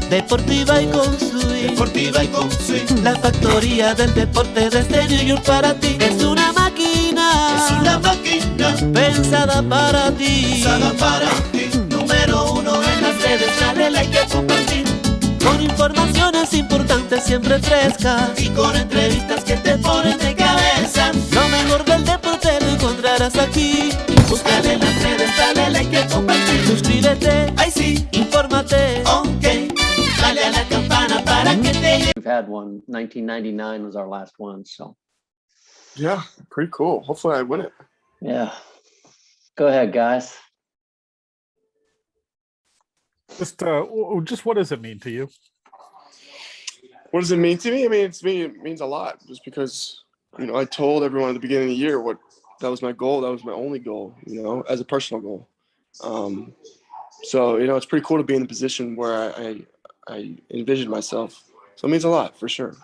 Deportiva y con swing. Deportiva y con swing. La factoría del deporte desde New York para ti. Es una máquina. Es una máquina Pensada para ti. pensada para ti. Número uno en las redes, dale like y compartir. Con informaciones importantes siempre frescas. Y con entrevistas que te ponen de cabeza. Lo mejor del deporte lo encontrarás aquí. Búscale en las redes, dale like y compartir. Suscríbete, Ay sí, infórmate. ok. Dale a la campana para que te llegue. We've had one. 1999 was our last one. So, Yeah, pretty cool. Hopefully I win it. yeah. Go ahead, guys. Just what does it mean to you? What does it mean to me? I mean, it means a lot just because, I told everyone at the beginning of the year that was my goal. That was my only goal, as a personal goal. So, it's pretty cool to be in the position where I envisioned myself. So it means a lot for sure.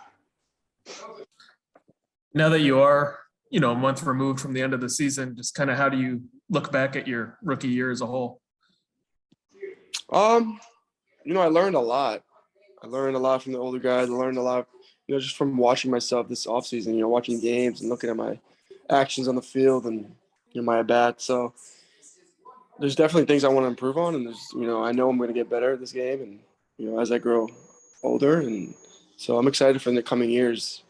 Now that you are, a month removed from the end of the season, just kind of how do you look back at your rookie year as a whole? I learned a lot. I learned a lot from the older guys. I learned a lot, just from watching myself this offseason, watching games and looking at my actions on the field and, my at bat. So there's definitely things I want to improve on. And there's, I know I'm going to get better at this game and, as I grow older. And so I'm excited for the coming years,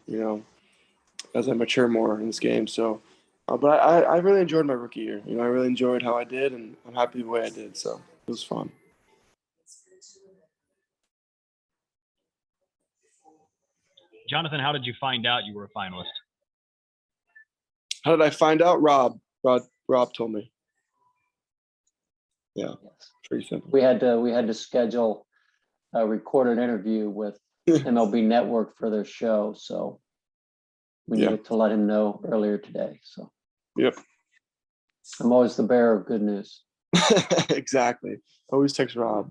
as I mature more in this game. So, but I really enjoyed my rookie year. I really enjoyed how I did, and I'm happy the way I did. So it was fun. Jonathan, how did you find out you were a finalist? How did I find out? Rob told me. Yeah, pretty simple. We had to schedule a recorded interview with MLB Network for their show, so we needed to let him know earlier today. So, yep, I'm always the bearer of good news. Exactly. Always text Rob.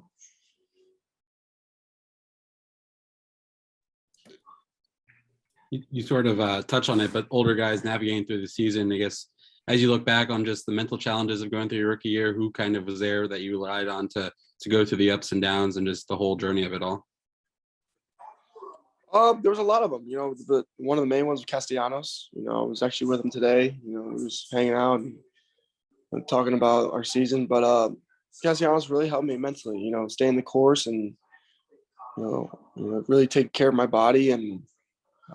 You sort of touch on it, but older guys navigating through the season, I guess, as you look back on just the mental challenges of going through your rookie year, who kind of was there that you relied on to go through the ups and downs and just the whole journey of it all? There was a lot of them, but one of the main ones was Castellanos. I was actually with him today. We was hanging out and talking about our season. But Castellanos really helped me mentally, stay in the course and, really take care of my body and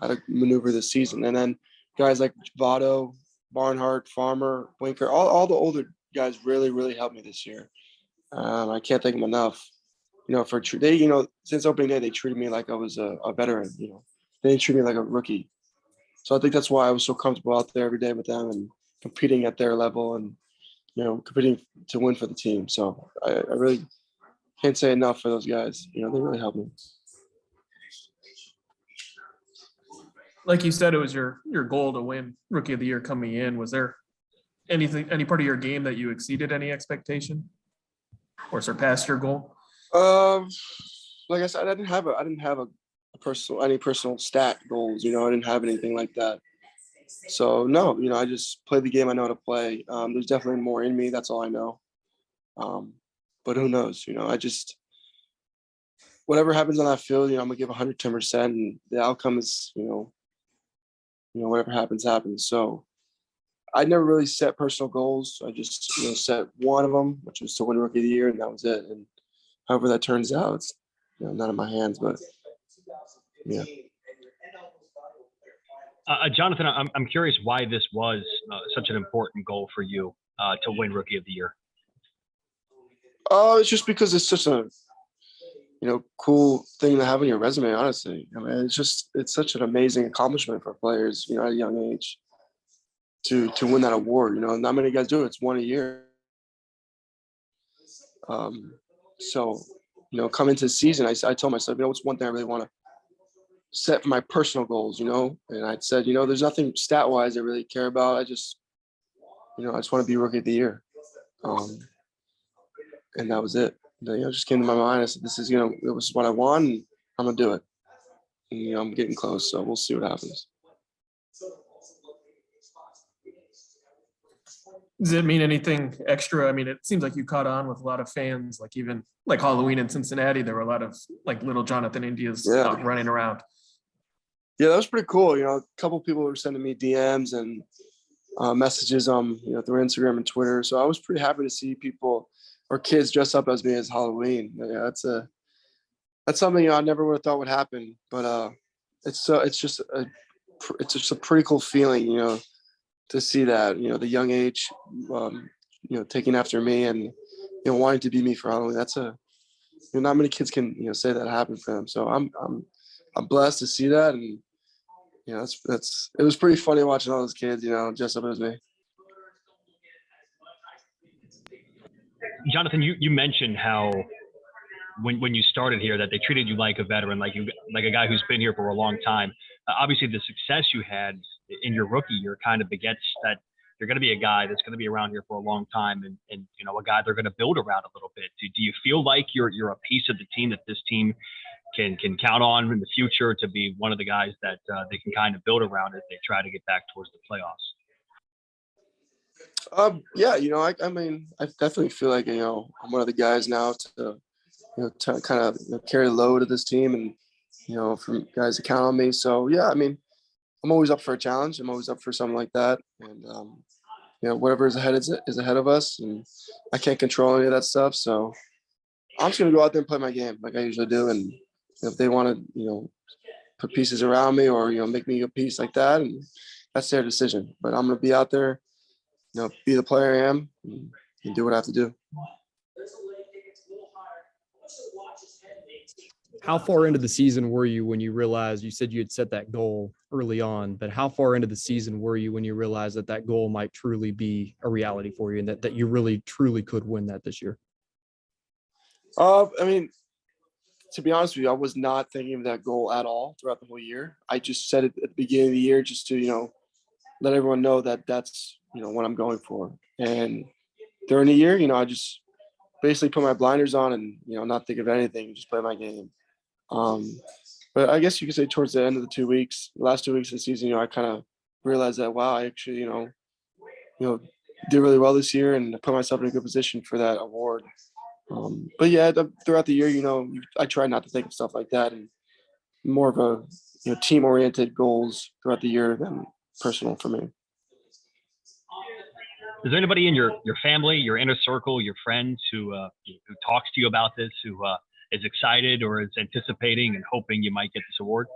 how to maneuver this season. And then guys like Votto, Barnhart, Farmer, Winker, all the older guys really, really helped me this year. I can't thank them enough. Since opening day, they treated me like I was a veteran. They didn't treat me like a rookie. So I think that's why I was so comfortable out there every day with them and competing at their level and, competing to win for the team. So I really can't say enough for those guys. They really helped me. Like you said, it was your goal to win Rookie of the Year coming in. Was there any part of your game that you exceeded any expectation or surpassed your goal? Like I said, I didn't have any personal stat goals. I didn't have anything like that. So no, I just played the game I know how to play. There's definitely more in me. That's all I know. But who knows? Whatever happens on that field, I'm gonna give 110%, and the outcome is, whatever happens. So I never really set personal goals. I just, set one of them, which was to win Rookie of the Year, and that was it. And however that turns out, it's not in my hands, but yeah. Jonathan, I'm curious why this was such an important goal for you to win Rookie of the Year. Oh, it's just because it's such a, cool thing to have on your resume, honestly. I mean, it's such an amazing accomplishment for players, at a young age to win that award. Not many guys do it. It's one a year. So, coming into the season, I told myself, what's one thing I really want to set my personal goals, and I said, there's nothing stat wise I really care about. I just want to be Rookie of the Year. And that was it. It just came to my mind. I said, this is what I want, and I'm going to do it. And, I'm getting close, so we'll see what happens. Does it mean anything extra? I mean, it seems like you caught on with a lot of fans, like even like Halloween in Cincinnati, there were a lot of like little Jonathan Indias running around. Yeah, that was pretty cool. A couple people were sending me DMs and messages on, through Instagram and Twitter. So I was pretty happy to see people or kids dress up as me as Halloween. Yeah, that's something I never would have thought would happen. But it's just a pretty cool feeling, to see that, the young age, taking after me and, wanting to be me for Halloween. That's not many kids can, say that happened for them. So I'm blessed to see that. And, it was pretty funny watching all those kids, dress up as me. Jonathan, you mentioned how when you started here that they treated you like a veteran, like a guy who's been here for a long time. Obviously, the success you had in your rookie year kind of begets that you're going to be a guy that's going to be around here for a long time, and a guy they're going to build around a little bit. Do you feel like you're a piece of the team that this team can count on in the future to be one of the guys that they can kind of build around as they try to get back towards the playoffs? Yeah, I mean, I definitely feel like, I'm one of the guys now to kind of carry the load of this team and, for guys to count on me. So, yeah, I mean, I'm always up for a challenge. I'm always up for something like that. And, whatever is ahead is ahead of us. And I can't control any of that stuff. So I'm just going to go out there and play my game like I usually do. And if they want to, put pieces around me or, make me a piece like that, and that's their decision. But I'm going to be out there, be the player I am and do what I have to do. How far into the season were you when you realized, you said you had set that goal early on, but how far into the season were you when you realized that goal might truly be a reality for you and that you really, truly could win that this year? I mean, to be honest with you, I was not thinking of that goal at all throughout the whole year. I just said it at the beginning of the year just to, let everyone know that that's, what I'm going for. And during the year, I just basically put my blinders on and, not think of anything, just play my game. But I guess you could say towards the end of the last 2 weeks of the season, I kind of realized that, wow, I actually, did really well this year and put myself in a good position for that award. But yeah, throughout the year, I try not to think of stuff like that and more of a, team-oriented goals throughout the year than personal for me. Is there anybody in your family, your inner circle, your friends who talks to you about this, who is excited or is anticipating and hoping you might get this award?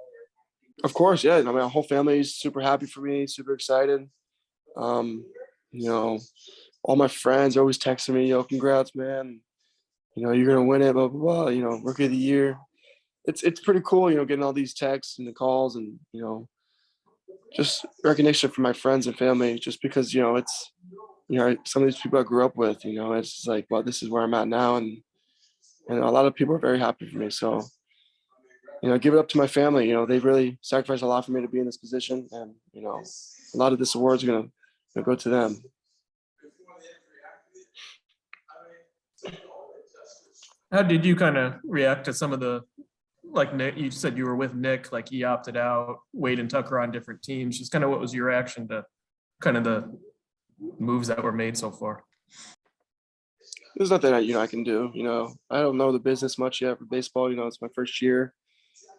Of course, yeah. I mean, my whole family is super happy for me, super excited. All my friends are always texting me, "Yo, congrats, man. You're gonna win it, blah blah blah. Rookie of the year." It's pretty cool, getting all these texts and the calls and just recognition from my friends and family. Just because it's some of these people I grew up with. It's just like, well, this is where I'm at now, and a lot of people are very happy for me. So, give it up to my family. They've really sacrificed a lot for me to be in this position, and a lot of this award's gonna go to them. How did you kind of react to some of the, like Nick, you said you were with Nick, like he opted out, Wade and Tucker on different teams. Just kind of what was your reaction to kind of the moves that were made so far? There's nothing that, I can do. I don't know the business much yet for baseball. It's my first year.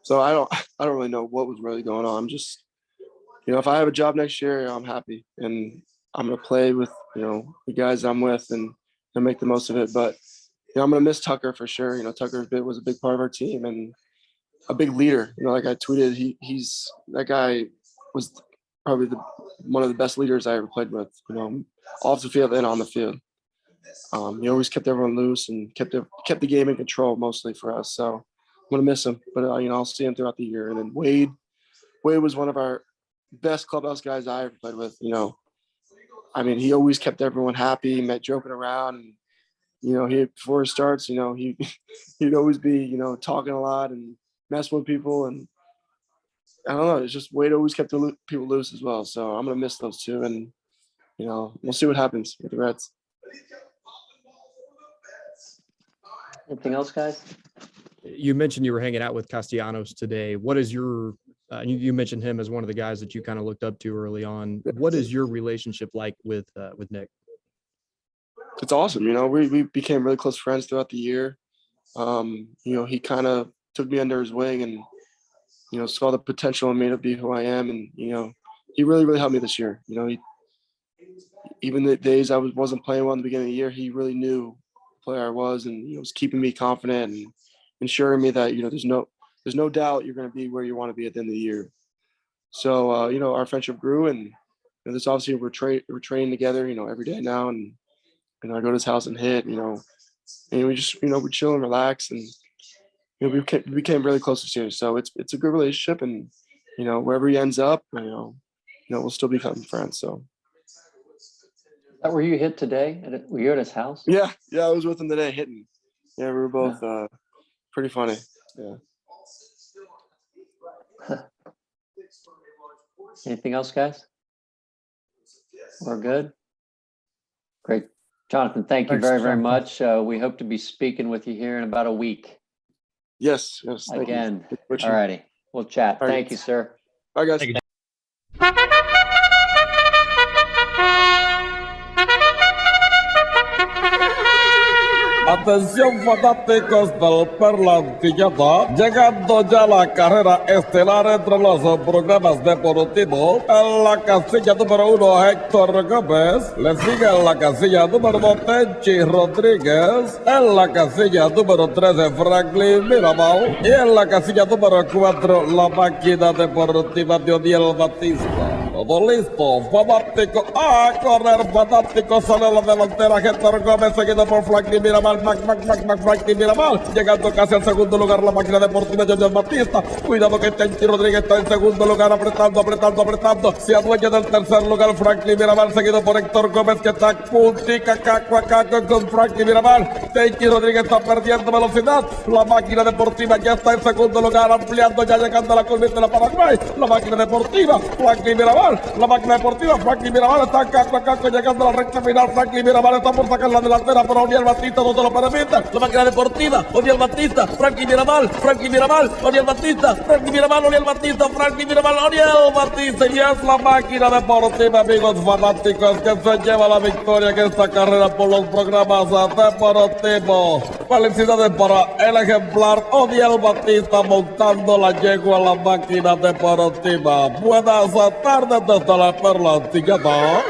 So I don't really know what was really going on. I'm just, if I have a job next year, I'm happy. And I'm going to play with, the guys I'm with and make the most of it. But, I'm going to miss Tucker for sure. Tucker was a big part of our team and a big leader. Like I tweeted, that guy was probably one of the best leaders I ever played with, off the field and on the field. He always kept everyone loose and kept the game in control mostly for us. So I'm going to miss him, but I'll see him throughout the year. And then Wade was one of our best clubhouse guys I ever played with. He always kept everyone happy, joking around, and before it starts, he'd always be, talking a lot and messing with people. And I don't know, it's just Wade always kept the people loose as well. So I'm going to miss those two. And, we'll see what happens with the Reds. Anything else, guys? You mentioned you were hanging out with Castellanos today. What is your, you mentioned him as one of the guys that you kind of looked up to early on. What is your relationship like with Nick? it's awesome. You know, we became really close friends throughout the year. You know, he kind of took me under his wing and, you know, saw the potential in me to be who I am. And, you know, he really, really helped me this year. You know, even the days I wasn't playing well in the beginning of the year, he really knew the player I was, and, you know, was keeping me confident and ensuring me that, you know, there's no doubt you're going to be where you want to be at the end of the year. So, you know, our friendship grew, and, you know, this obviously we're training together, you know, every day now. And, you know, I go to his house and hit, you know, and we just, you know, we chill and relax, and, you know, we became really close this year. So it's a good relationship, and, you know, wherever he ends up, you know, we'll still become friends. So. Is that where you hit today? Were you at his house? Yeah, I was with him today hitting. Yeah, we were both pretty funny. Yeah. Anything else, guys? We're good. Great. Jonathan, thank you Thanks, very, very Jonathan. much. We hope to be speaking with you here in about a week. Yes. Thank Again. you. All righty. We'll chat. All right. Thank you, sir. Bye, guys. Thank you. Atención fanáticos del Perlantillado, llegando ya la carrera estelar entre los programas deportivos. En la casilla número 1, Héctor Gómez. Le sigue en la casilla número 2, Tenchi Rodríguez. En la casilla número 3, Franklin Mirabal. Y en la casilla número 4, la máquina deportiva de Odiel Batista. Todo listo, fanático, a correr, fanático, sale la delantera, Héctor Gómez, seguido por Franklin Mirabal, Franklin Mirabal, llegando casi al segundo lugar, la máquina deportiva de Odiel Batista. Cuidado que Tenchi Rodríguez está en segundo lugar, apretando, se adueña del tercer lugar, Franklin Mirabal, seguido por Héctor Gómez, que está puntica, caco con Franklin Mirabal. Tenchi Rodríguez está perdiendo velocidad, la máquina deportiva ya está en segundo lugar, ampliando, ya llegando a la curva de la Paraguay, la máquina deportiva, Franklin Mirabal. La máquina deportiva, Franklin Mirabal está caco, llegando a la recta final. Franklin Mirabal está por sacar la delantera, pero Odiel Batista no se lo permite. La máquina deportiva, Odiel Batista, Franklin Mirabal, Odiel Batista, Franklin Mirabal, Odiel Batista, Odiel Batista. Y es la máquina deportiva, amigos fanáticos, que se lleva la victoria en esta carrera por los programas deportivos. Felicidades para el ejemplar Odiel Batista montando la yegua a la máquina deportiva. Buenas tardes desde la Perlantillada.